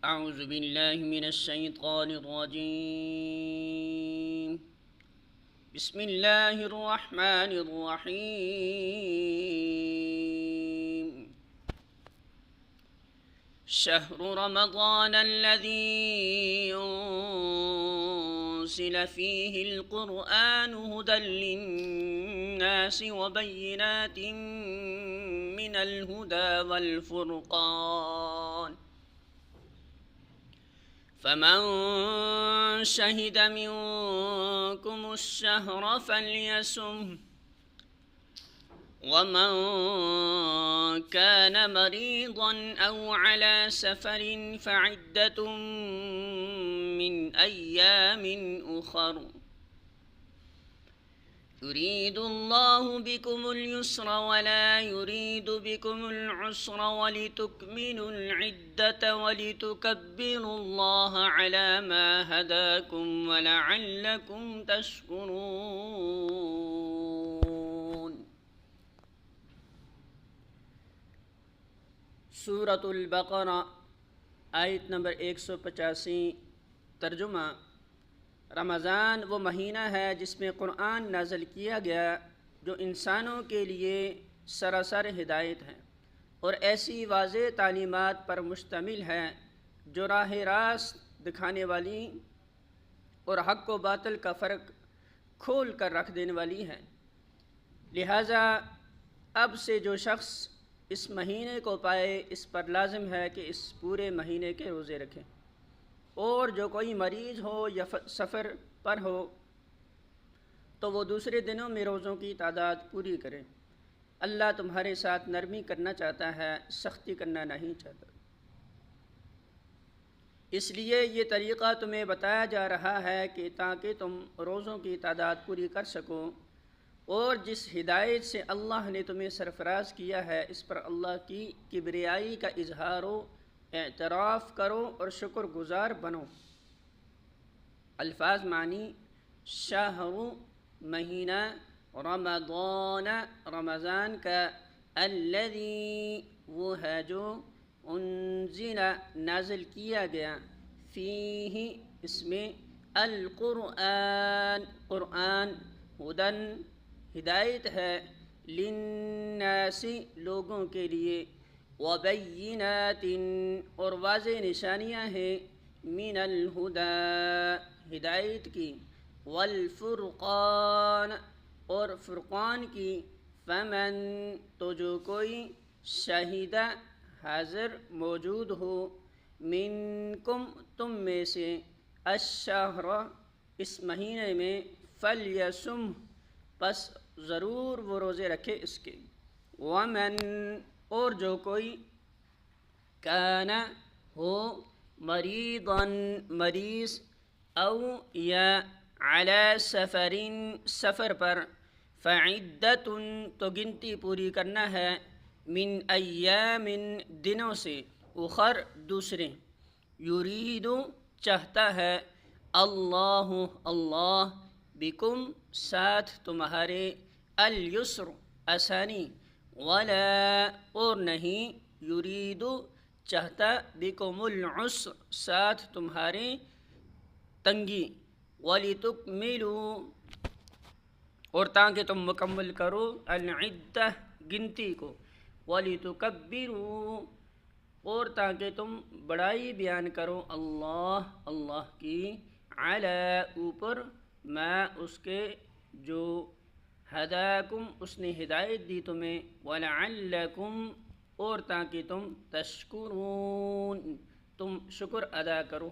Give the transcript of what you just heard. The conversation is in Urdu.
أعوذ بالله من الشيطان الرجيم. بسم الله الرحمن الرحيم. شهر رمضان الذي أنزل فيه القرآن هدى للناس وبينات من الهدى والفرقان، فمن شهد منكم الشهر فليصمه، ومن كان مريضا أو على سفر فعدة من أيام أخر، يريد الله بكم اليسر ولا يريد بكم العسر ولتكملوا العدة ولتكبروا الله على ما هداكم ولعلكم تشكرون۔ سورۃ البقرہ آیت نمبر 185۔ ترجمہ: رمضان وہ مہینہ ہے جس میں قرآن نازل کیا گیا جو انسانوں کے لیے سراسر ہدایت ہے اور ایسی واضح تعلیمات پر مشتمل ہے جو راہ راست دکھانے والی اور حق و باطل کا فرق کھول کر رکھ دینے والی ہے۔ لہٰذا اب سے جو شخص اس مہینے کو پائے اس پر لازم ہے کہ اس پورے مہینے کے روزے رکھے، اور جو کوئی مریض ہو یا سفر پر ہو تو وہ دوسرے دنوں میں روزوں کی تعداد پوری کرے۔ اللہ تمہارے ساتھ نرمی کرنا چاہتا ہے، سختی کرنا نہیں چاہتا۔ اس لیے یہ طریقہ تمہیں بتایا جا رہا ہے کہ تاکہ تم روزوں کی تعداد پوری کر سکو، اور جس ہدایت سے اللہ نے تمہیں سرفراز کیا ہے اس پر اللہ کی کبریائی کا اظہار و اعتراف کرو اور شکر گزار بنو۔ الفاظ معنی: شہر مہینہ، رمضان رمضان کا، الذی وہ ہے جو، انزل نازل کیا گیا، فیہ اس میں، القرآن قرآن، ہدن ہدایت ہے، للناس لوگوں کے لیے، وبینات اور واضح نشانیاں ہیں، من الہدی ہدایت کی، والفرقان اور فرقان کی، فمن تو جو کوئی، شہیدہ حاضر موجود ہو، منکم تم میں سے، الشہر اس مہینے میں، فلیصم پس ضرور وہ روزے رکھے اس کے، ومن اور جو کوئی، کان ہو، مریضاً مریض، او یا علی سفر سفر پر، فعدۃ تو گنتی پوری کرنا ہے، من ایام دنوں سے، اخر دوسرے، یرید چاہتا ہے، اللہ اللہ، بکم ساتھ تمہارے، الیسر آسانی، ولا اور نہیں، یرید چاہتا، بکم العسر ساتھ تمہارے تنگی، ولتکملوا اور تاکہ تم مکمل کرو، العدہ گنتی کو، ولتکبروا اور تاکہ تم بڑائی بیان کرو، اللہ اللہ کی، علی اوپر، ما اس کے، جو، ہداکم اس نے ہدایت دی تمہیں، ولعلکم اور تاکہ تم، تشکرون تم شکر ادا کرو۔